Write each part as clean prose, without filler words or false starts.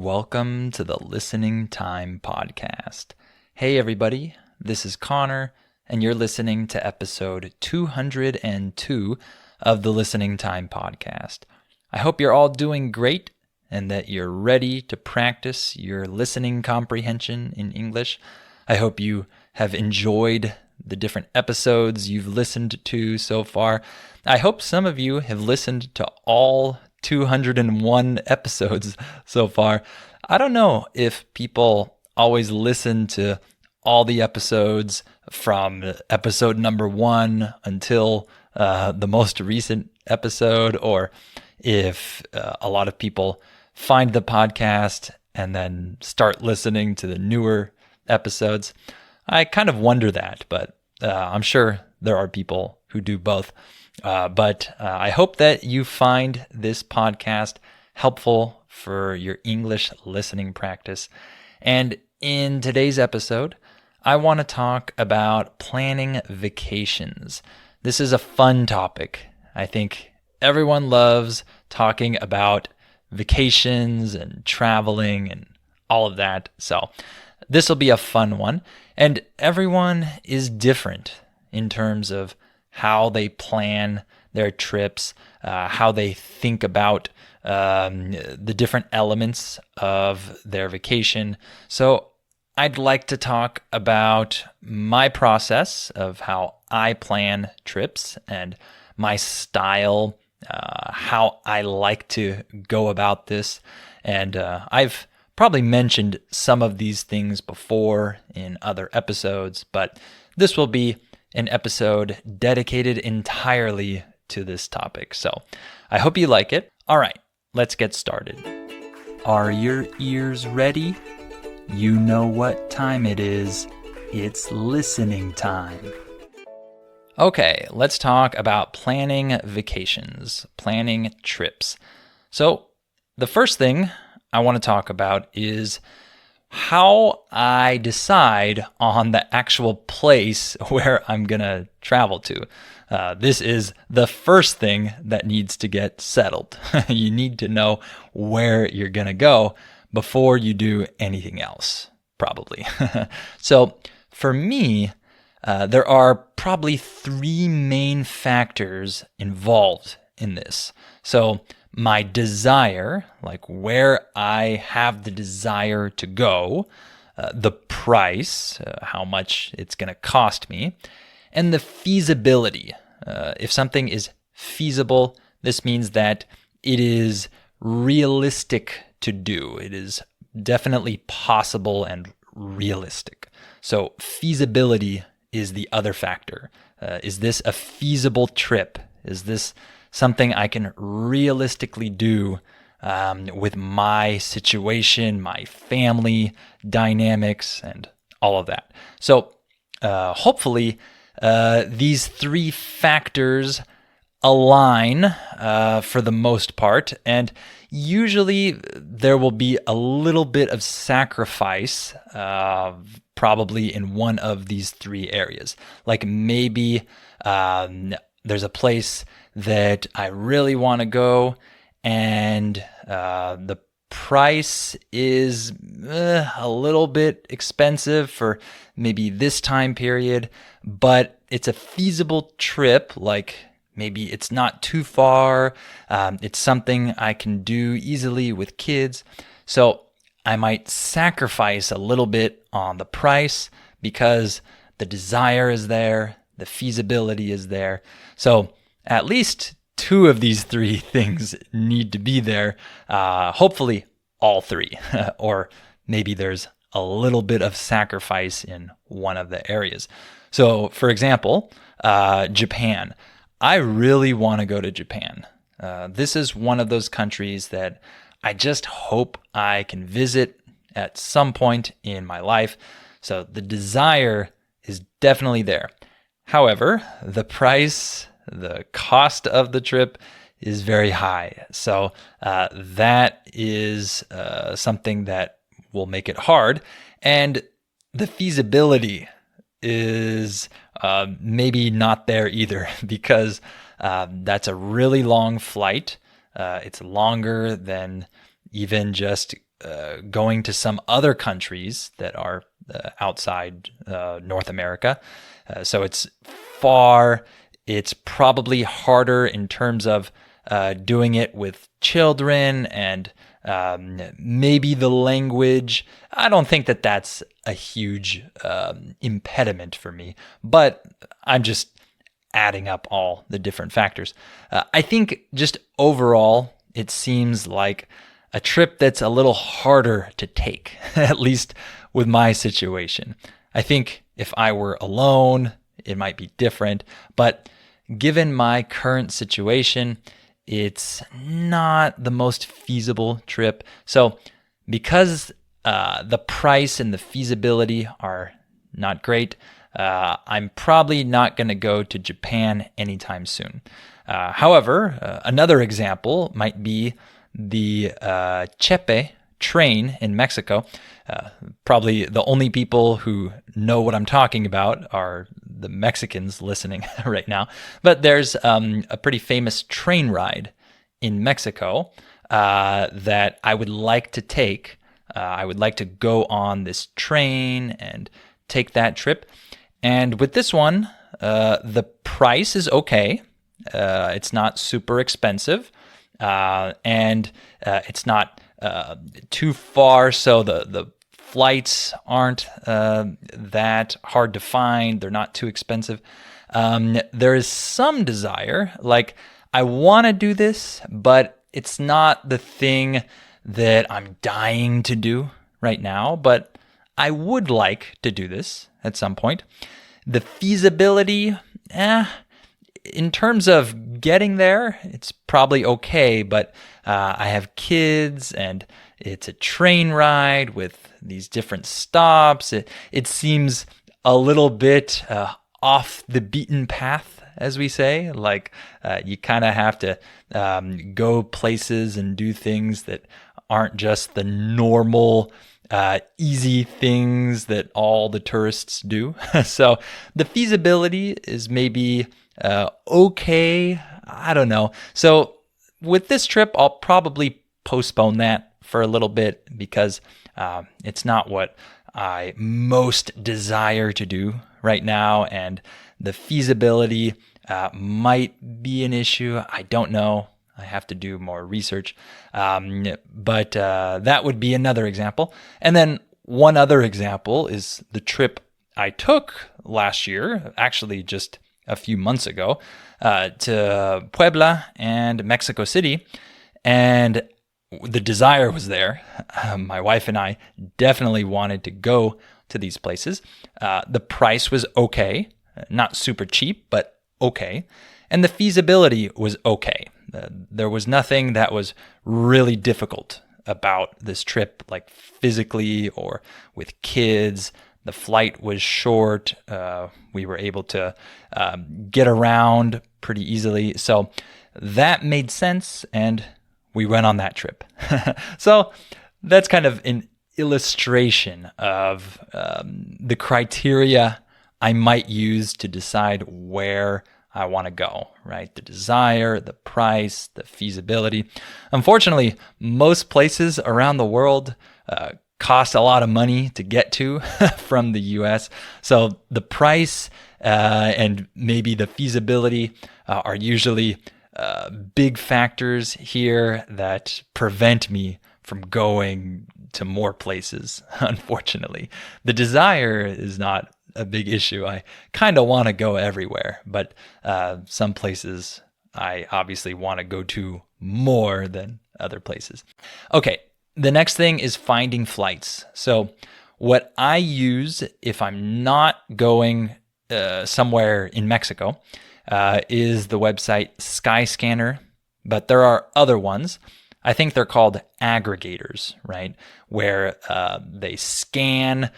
Welcome to the Listening Time podcast. Hey everybody, this is Connor, and you're listening to episode 202 of the Listening Time podcast. I hope you're all doing great and that you're ready to practice your listening comprehension in English. I hope you have enjoyed the different episodes you've listened to so far. I hope some of you have listened to all 201 episodes so far. I don't know if people always listen to all the episodes from episode number 1 until the most recent episode, or if a lot of people find the podcast and then start listening to the newer episodes. I kind of wonder that, but I'm sure there are people who do both. But I hope that you find this podcast helpful for your English listening practice. And in today's episode, I want to talk about planning vacations. This is a fun topic. I think everyone loves talking about vacations and traveling and all of that. So this will be a fun one. And everyone is different in terms of how they plan their trips, how they think about the different elements of their vacation. So I'd like to talk about my process of how I plan trips and my style, how I like to go about this. And I've probably mentioned some of these things before in other episodes, but this will be an episode dedicated entirely to this topic. So I hope you like it. All right, let's get started. Are your ears ready? You know what time it is. It's listening time. Okay, let's talk about planning vacations, planning trips. So the first thing I want to talk about is how I decide on the actual place where I'm going to travel to. This is the first thing that needs to get settled. You need to know where you're going to go before you do anything else, probably. So for me, there are probably 3 main factors involved in this. So my desire, like where I have the desire to go, the price, how much it's going to cost me, and the feasibility. If something is feasible, this means that it is realistic to do. It is definitely possible and realistic. So feasibility is the other factor. Is this a feasible trip? Is this something I can realistically do with my situation, my family dynamics, and all of that. So hopefully these 3 factors align for the most part, and usually there will be a little bit of sacrifice probably in one of these 3 areas. Like maybe there's a place that I really want to go, and the price is a little bit expensive for maybe this time period, but it's a feasible trip. Like maybe it's not too far. It's something I can do easily with kids. So I might sacrifice a little bit on the price because the desire is there, the feasibility is there. So at least 2 of these 3 things need to be there. Hopefully all 3, or maybe there's a little bit of sacrifice in one of the areas. So for example, Japan. I really want to go to Japan. This is one of those countries that I just hope I can visit at some point in my life. So the desire is definitely there. However, the price, the cost of the trip is very high. So that is something that will make it hard. And the feasibility is maybe not there either, because that's a really long flight. It's longer than even just going to some other countries that are outside North America. So it's far. It's probably harder in terms of doing it with children and maybe the language. I don't think that that's a huge impediment for me, but I'm just adding up all the different factors. I think just overall, it seems like a trip that's a little harder to take, at least with my situation. I think if I were alone, it might be different, but given my current situation, it's not the most feasible trip. So because the price and the feasibility are not great, I'm probably not going to go to Japan anytime soon. However, another example might be the Chepe train in Mexico. Probably the only people who know what I'm talking about are the Mexicans listening right now. But there's a pretty famous train ride in Mexico that I would like to take. I would like to go on this train and take that trip. And with this one, the price is okay. It's not super expensive, and it's not too far, so the flights aren't that hard to find. They're not too expensive. There is some desire, like I want to do this, but it's not the thing that I'm dying to do right now, but I would like to do this at some point. The feasibility, in terms of getting there, it's probably okay, but I have kids and it's a train ride with these different stops. It seems a little bit off the beaten path, as we say. Like you kind of have to go places and do things that aren't just the normal easy things that all the tourists do. So the feasibility is maybe okay. I don't know. So with this trip, I'll probably postpone that for a little bit because it's not what I most desire to do right now. And the feasibility might be an issue. I don't know. I have to do more research. But that would be another example. And then one other example is the trip I took last year, actually just a few months ago, to Puebla and Mexico City. And the desire was there. My wife and I definitely wanted to go to these places. The price was okay, not super cheap, but okay. And the feasibility was okay. There was nothing that was really difficult about this trip, like physically or with kids. The flight was short. We were able to get around pretty easily. So that made sense, and we went on that trip. So that's kind of an illustration of the criteria I might use to decide where I want to go, right? The desire, the price, the feasibility. Unfortunately, most places around the world cost a lot of money to get to from the US. So the price and maybe the feasibility are usually big factors here that prevent me from going to more places, unfortunately. The desire is not a big issue. I kind of want to go everywhere, but some places I obviously want to go to more than other places. Okay, the next thing is finding flights. So what I use if I'm not going somewhere in Mexico is the website Skyscanner, but there are other ones. I think they're called aggregators, right? Where they scan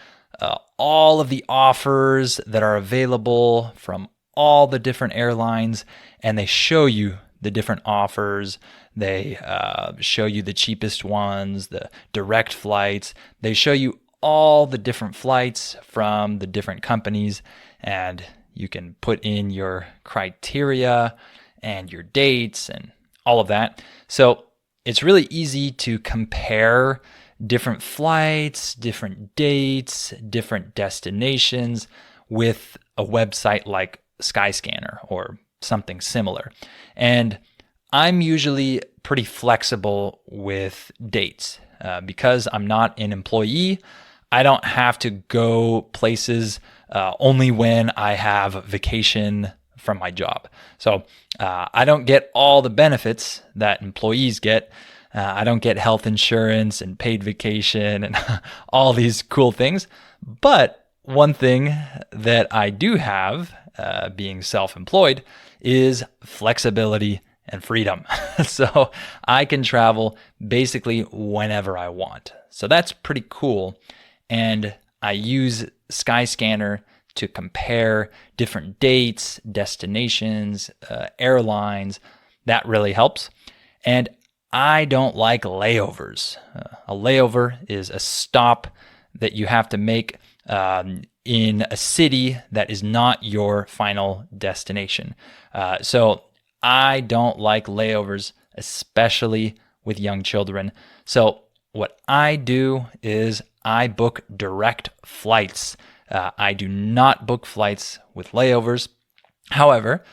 all of the offers that are available from all the different airlines, and they show you the different offers. They show you the cheapest ones, the direct flights. They show you all the different flights from the different companies, and you can put in your criteria and your dates and all of that. So it's really easy to compare different flights, different dates, different destinations with a website like Skyscanner or something similar. And I'm usually pretty flexible with dates. Because I'm not an employee, I don't have to go places only when I have vacation from my job. So I don't get all the benefits that employees get. I don't get health insurance and paid vacation and all these cool things. But one thing that I do have, being self-employed, is flexibility and freedom. So I can travel basically whenever I want. So that's pretty cool. And I use Skyscanner to compare different dates, destinations, airlines. That really helps. And I don't like layovers. A layover is a stop that you have to make in a city that is not your final destination. So I don't like layovers, especially with young children. So what I do is I book direct flights. I do not book flights with layovers. However,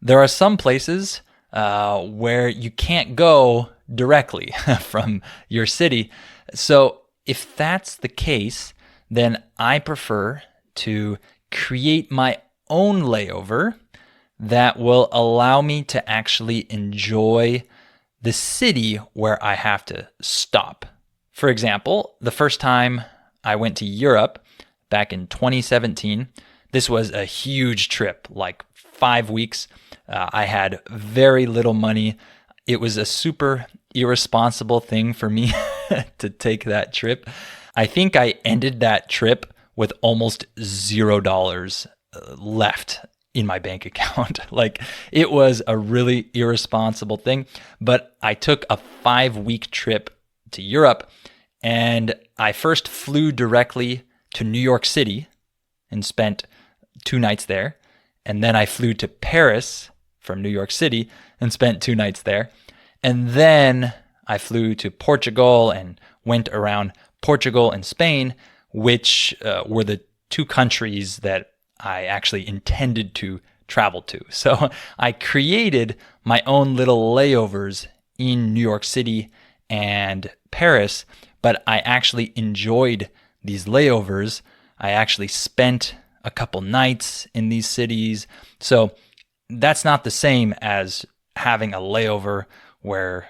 there are some places where you can't go directly from your city. So if that's the case, then I prefer to create my own layover that will allow me to actually enjoy the city where I have to stop. For example, the first time I went to Europe back in 2017, this was a huge trip, like 5 weeks. I had very little money. It was a super irresponsible thing for me to take that trip. I think I ended that trip with almost $0 left in my bank account. Like, it was a really irresponsible thing, but I took a 5-week trip to Europe, and I first flew directly to New York City and spent 2 nights there. And then I flew to Paris from New York City and spent 2 nights there. And then I flew to Portugal and went around Portugal and Spain, which were the 2 countries that I actually intended to travel to. So I created my own little layovers in New York City and Paris, but I actually enjoyed these layovers. I actually spent a couple nights in these cities. So that's not the same as having a layover where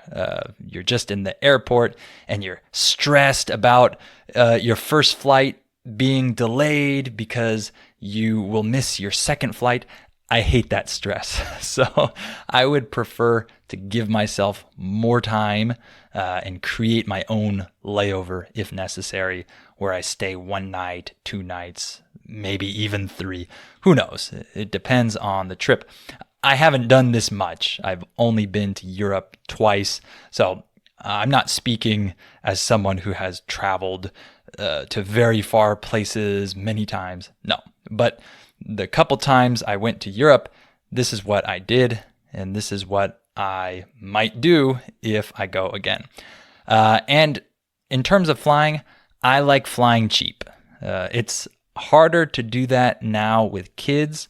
you're just in the airport and you're stressed about your first flight being delayed because you will miss your second flight. I hate that stress. So I would prefer to give myself more time and create my own layover if necessary, where I stay 1 night, 2 nights, maybe even 3. Who knows? It depends on the trip. I haven't done this much. I've only been to Europe twice. So I'm not speaking as someone who has traveled to very far places many times. No, but the couple times I went to Europe, this is what I did, and this is what I might do if I go again. And in terms of flying, I like flying cheap. It's harder to do that now with kids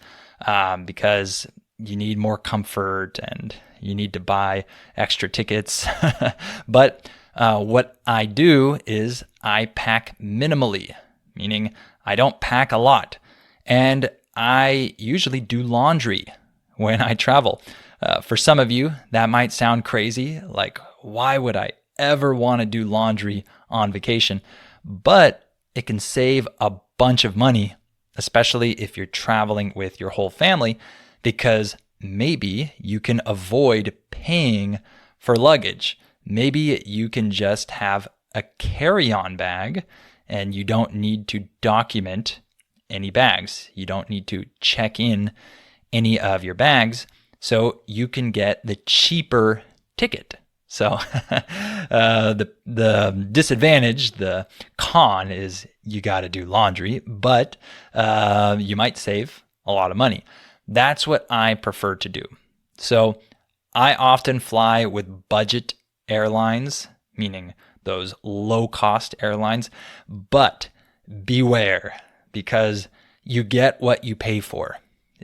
because you need more comfort and you need to buy extra tickets. But what I do is I pack minimally, meaning I don't pack a lot. And I usually do laundry when I travel. For some of you, that might sound crazy. Like, why would I ever want to do laundry on vacation? But it can save a bunch of money, especially if you're traveling with your whole family, because maybe you can avoid paying for luggage. Maybe you can just have a carry-on bag and you don't need to document any bags. You don't need to check in any of your bags, so you can get the cheaper ticket. So the disadvantage, the con, is you got to do laundry, but you might save a lot of money. That's what I prefer to do. So I often fly with budget airlines, meaning those low-cost airlines. But beware, because you get what you pay for.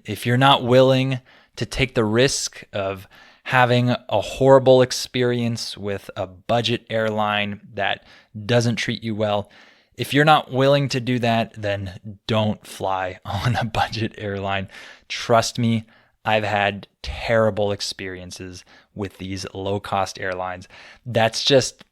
If you're not willing to take the risk of having a horrible experience with a budget airline that doesn't treat you well, if you're not willing to do that, then don't fly on a budget airline. Trust me, I've had terrible experiences with these low-cost airlines. That's just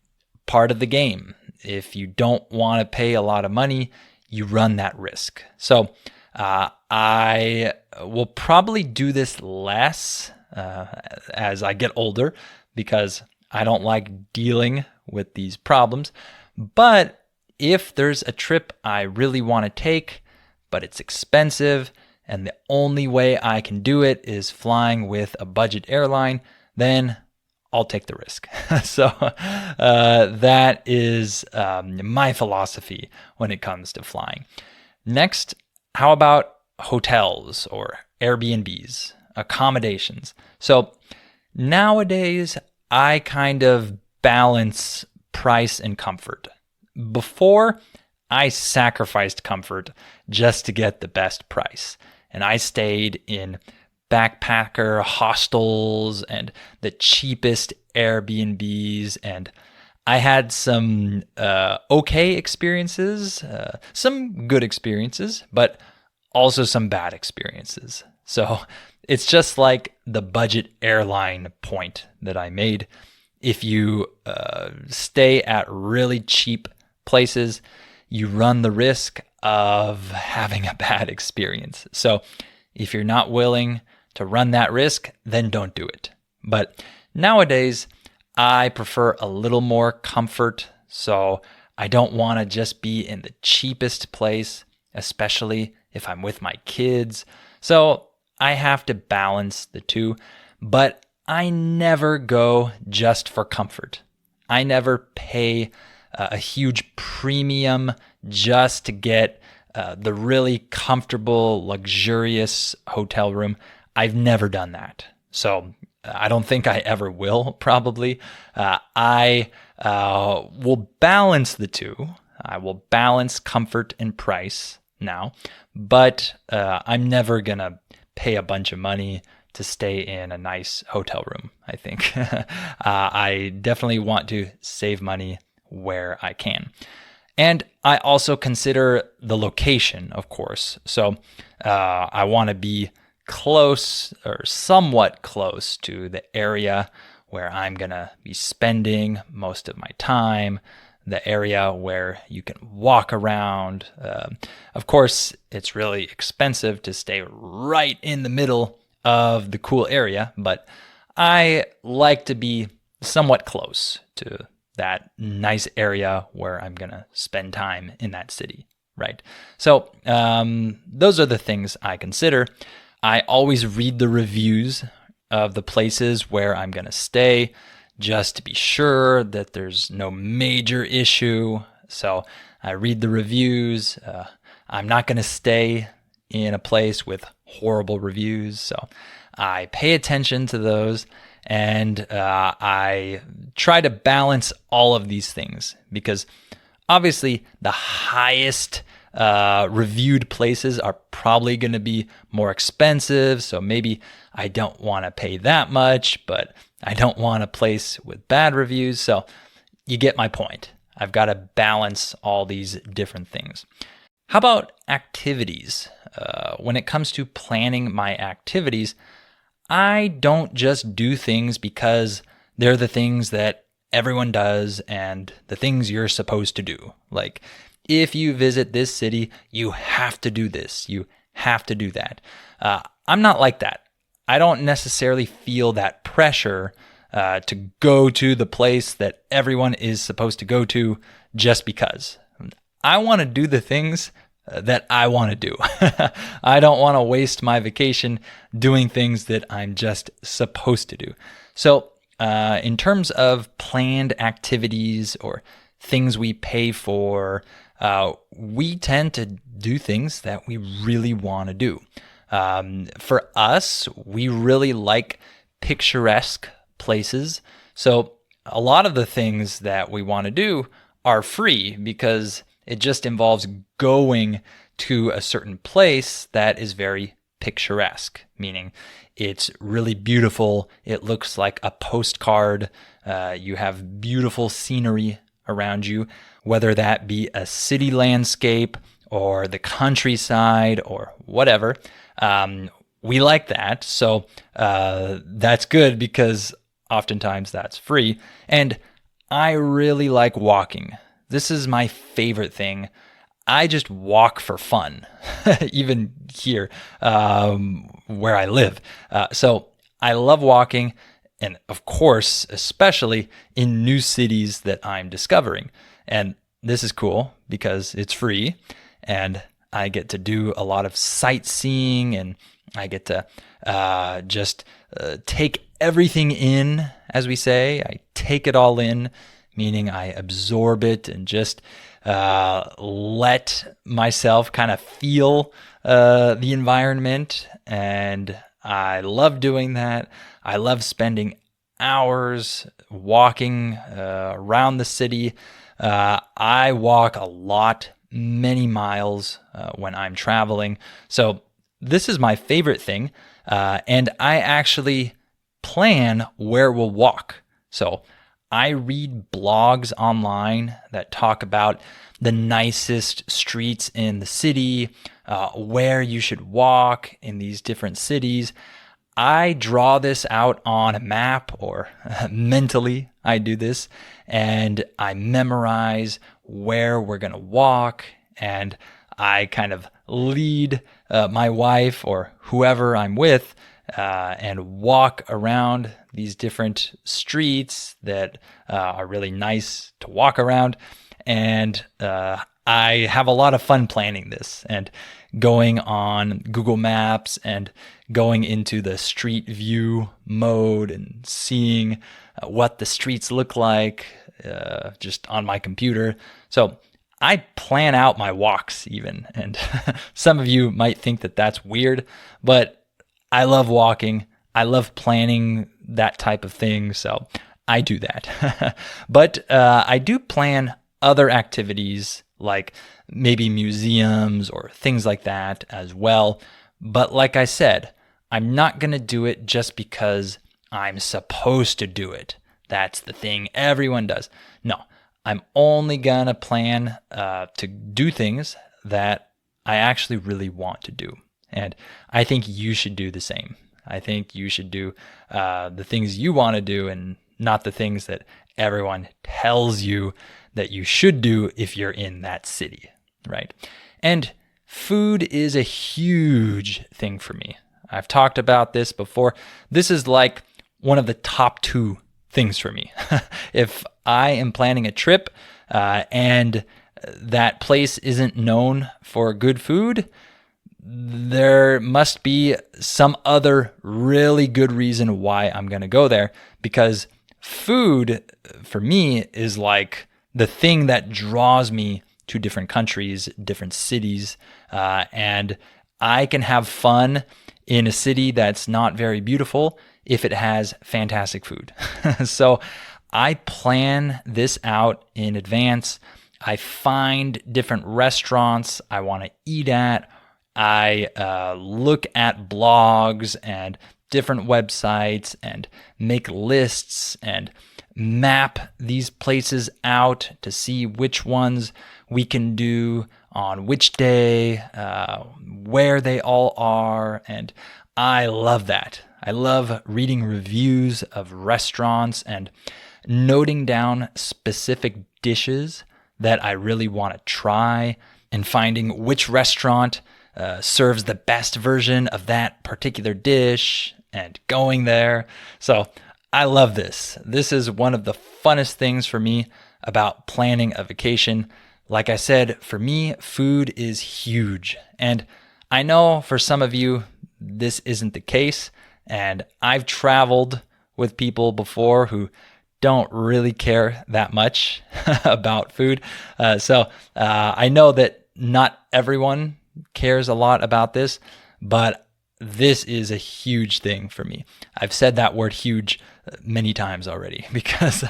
part of the game. If you don't want to pay a lot of money, you run that risk. So I will probably do this less as I get older because I don't like dealing with these problems. But if there's a trip I really want to take, but it's expensive, and the only way I can do it is flying with a budget airline, then I'll take the risk. So that is my philosophy when it comes to flying. Next, how about hotels or Airbnbs, accommodations? So nowadays, I kind of balance price and comfort. Before, I sacrificed comfort just to get the best price. And I stayed in backpacker hostels and the cheapest Airbnbs. And I had some okay experiences, some good experiences, but also some bad experiences. So it's just like the budget airline point that I made. If you stay at really cheap places, you run the risk of having a bad experience. So if you're not willing to run that risk, then don't do it. But nowadays, I prefer a little more comfort. So I don't want to just be in the cheapest place, especially if I'm with my kids. So I have to balance the two, but I never go just for comfort. I never pay a huge premium just to get the really comfortable, luxurious hotel room. I've never done that. So I don't think I ever will, probably. I will balance the two. I will balance comfort and price now, but I'm never going to pay a bunch of money to stay in a nice hotel room, I think. I definitely want to save money where I can. And I also consider the location, of course. So I want to be close or somewhat close to the area where I'm going to be spending most of my time, the area where you can walk around. Of course, it's really expensive to stay right in the middle of the cool area, but I like to be somewhat close to that nice area where I'm going to spend time in that city, right? So those are the things I consider. I always read the reviews of the places where I'm going to stay just to be sure that there's no major issue. So I read the reviews. I'm not going to stay in a place with horrible reviews. So I pay attention to those, and I try to balance all of these things because obviously the highest reviewed places are probably going to be more expensive. So maybe I don't want to pay that much, but I don't want a place with bad reviews. So you get my point. I've got to balance all these different things. How about activities? When it comes to planning my activities, I don't just do things because they're the things that everyone does and the things you're supposed to do. Like, if you visit this city, you have to do this. You have to do that. I'm not like that. I don't necessarily feel that pressure to go to the place that everyone is supposed to go to just because. I want to do the things that I want to do. I don't want to waste my vacation doing things that I'm just supposed to do. So in terms of planned activities or things we pay for, we tend to do things that we really want to do. For us, we really like picturesque places. So a lot of the things that we want to do are free because it just involves going to a certain place that is very picturesque, meaning it's really beautiful. It looks like a postcard. You have beautiful scenery around you, whether that be a city landscape or the countryside or whatever. We like that. So that's good because oftentimes that's free. And I really like walking. This is my favorite thing. I just walk for fun, even here where I live. So I love walking, and of course, especially in new cities that I'm discovering. And this is cool because it's free, and I get to do a lot of sightseeing, and I get to just take everything in, as we say. I take it all in, meaning I absorb it and just let myself kind of feel the environment. And I love doing that. I love spending hours walking around the city. I walk a lot, many miles when I'm traveling. So this is my favorite thing. And I actually plan where we'll walk. So I read blogs online that talk about the nicest streets in the city, where you should walk in these different cities. I draw this out on a map, or mentally I do this, and I memorize where we're going to walk, and I kind of lead my wife or whoever I'm with and walk around these different streets that are really nice to walk around. And I have a lot of fun planning this and going on Google Maps and going into the street view mode and seeing what the streets look like just on my computer. So I plan out my walks even. And some of you might think that that's weird, but I love walking. I love planning that type of thing. So I do that. But I do plan other activities like maybe museums or things like that as well. But like I said, I'm not going to do it just because I'm supposed to do it. That's the thing everyone does. No, I'm only going to plan to do things that I actually really want to do. And I think you should do the same. I think you should do the things you want to do and not the things that everyone tells you that you should do if you're in that city, right? And food is a huge thing for me. I've talked about this before. This is like one of the top 2 things for me. If I am planning a trip and that place isn't known for good food, there must be some other really good reason why I'm going to go there, because food for me is like the thing that draws me to different countries, different cities, and I can have fun in a city that's not very beautiful if it has fantastic food. So I plan this out in advance. I find different restaurants I want to eat at. I look at blogs and different websites and make lists and map these places out to see which ones we can do on which day, where they all are. And I love that. I love reading reviews of restaurants and noting down specific dishes that I really want to try and finding which restaurant serves the best version of that particular dish and going there. So I love this. This is one of the funnest things for me about planning a vacation. Like I said, for me, food is huge. And I know for some of you, this isn't the case. And I've traveled with people before who don't really care that much about food. So I know that not everyone cares a lot about this, but this is a huge thing for me. I've said that word huge many times already because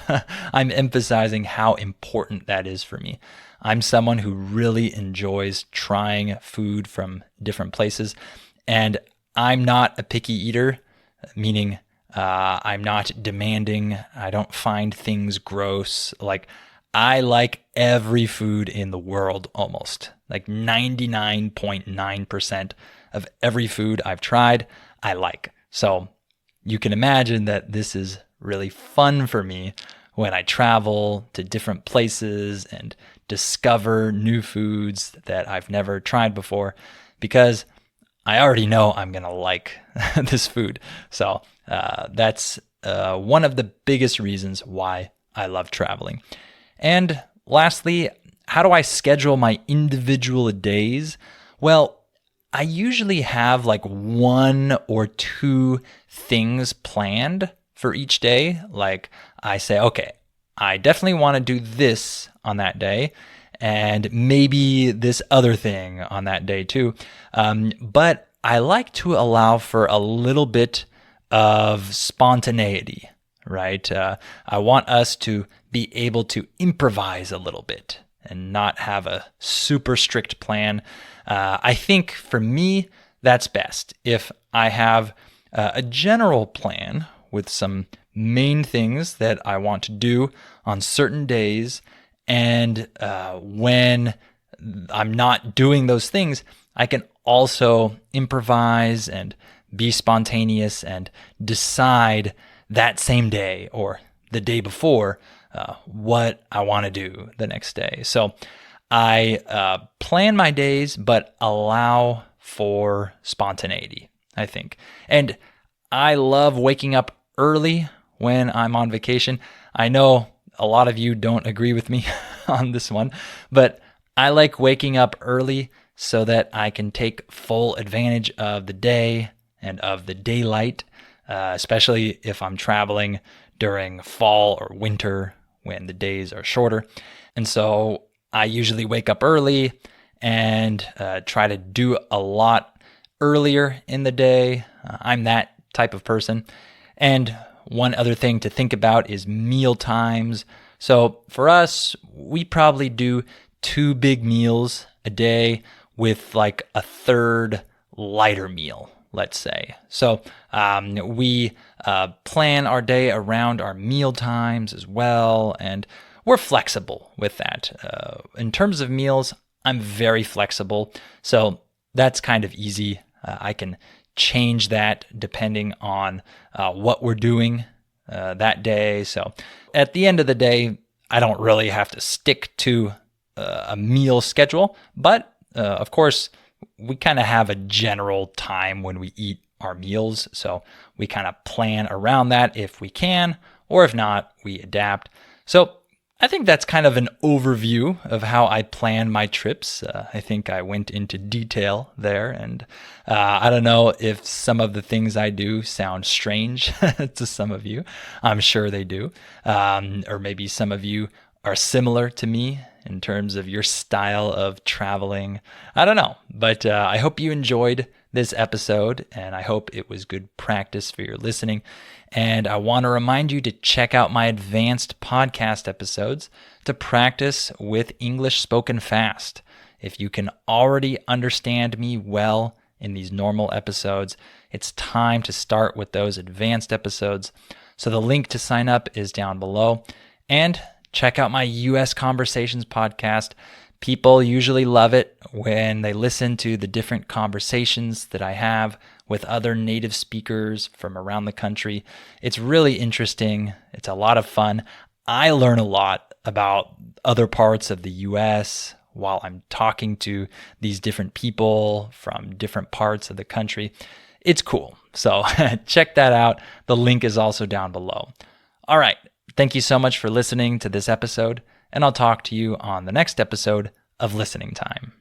I'm emphasizing how important that is for me. I'm someone who really enjoys trying food from different places, and I'm not a picky eater, meaning I'm not demanding. I don't find things gross. Like, I like every food in the world almost. Like 99.9% of every food I've tried, I like. So you can imagine that this is really fun for me when I travel to different places and discover new foods that I've never tried before, because I already know I'm going to like this food. So that's one of the biggest reasons why I love traveling. And lastly, how do I schedule my individual days? Well, I usually have like 1 or 2 things planned for each day. Like, I say, okay, I definitely want to do this on that day, and maybe this other thing on that day too. But I like to allow for a little bit of spontaneity, right? I want us to be able to improvise a little bit and not have a super strict plan. I think for me, that's best. If I have a general plan with some main things that I want to do on certain days, and when I'm not doing those things, I can also improvise and be spontaneous and decide that same day or the day before what I want to do the next day. So I plan my days, but allow for spontaneity, I think. And I love waking up early when I'm on vacation. I know a lot of you don't agree with me on this one, but I like waking up early so that I can take full advantage of the day and of the daylight, especially if I'm traveling during fall or winter when the days are shorter. And so I usually wake up early and try to do a lot earlier in the day. I'm that type of person. And one other thing to think about is meal times. So for us, we probably do 2 big meals a day with like a third lighter meal, let's say. So we plan our day around our meal times as well, and we're flexible with that. In terms of meals, I'm very flexible, so that's kind of easy. I can change that depending on what we're doing that day. So at the end of the day, I don't really have to stick to a meal schedule, but of course, we kind of have a general time when we eat our meals. So we kind of plan around that if we can, or if not, we adapt. So I think that's kind of an overview of how I plan my trips. I think I went into detail there, and I don't know if some of the things I do sound strange to some of you. I'm sure they do. Or maybe some of you are similar to me in terms of your style of traveling. I don't know, but I hope you enjoyed this episode, and I hope it was good practice for your listening. And I want to remind you to check out my advanced podcast episodes to practice with English spoken fast. If you can already understand me well in these normal episodes, it's time to start with those advanced episodes. So the link to sign up is down below. And check out my US Conversations podcast. People usually love it when they listen to the different conversations that I have with other native speakers from around the country. It's really interesting. It's a lot of fun. I learn a lot about other parts of the US while I'm talking to these different people from different parts of the country. It's cool. So check that out. The link is also down below. All right. Thank you so much for listening to this episode, and I'll talk to you on the next episode of Listening Time.